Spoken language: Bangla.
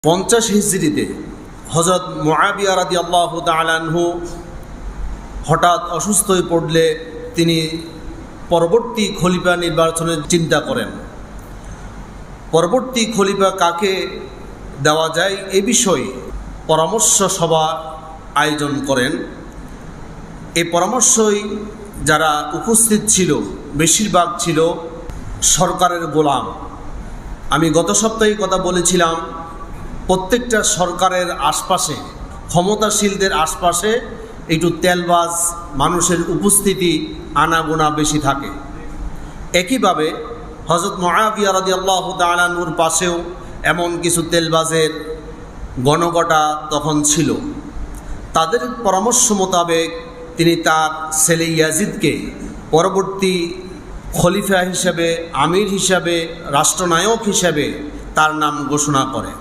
50 হিজরিতে হযরত মুআবিয়া রাদিয়াল্লাহু তাআলা আনহু হঠাৎ অসুস্থ হয়ে পড়লে তিনি পরবর্তী খলিফা নির্বাচনের চিন্তা করেন। পরবর্তী খলিফা কাকে দেওয়া যায় এ বিষয়ে পরামর্শ সভা আয়োজন করেন। এই পরামর্শই যারা উপস্থিত ছিল বেশিরভাগ ছিল সরকারের গোলাম। আমি গত সপ্তাহে কথা বলেছিলাম, প্রত্যেকটা সরকারের আশপাশে, ক্ষমতাশীলদের আশপাশে একটু তেলবাজ মানুষের উপস্থিতি আনাগোনা বেশি থাকে। একইভাবে হযরত মুআবিয়া রাদিয়াল্লাহু তাআলা আনহুর পাশেও এমন কিছু তেলবাজের গণগটা তখন ছিল। তাদের পরামর্শ মোতাবেক তিনি তার ছেলে ইয়াজিদকে পরবর্তী খলিফা হিসেবে, আমির হিসাবে, রাষ্ট্রনায়ক হিসেবে তার নাম ঘোষণা করে।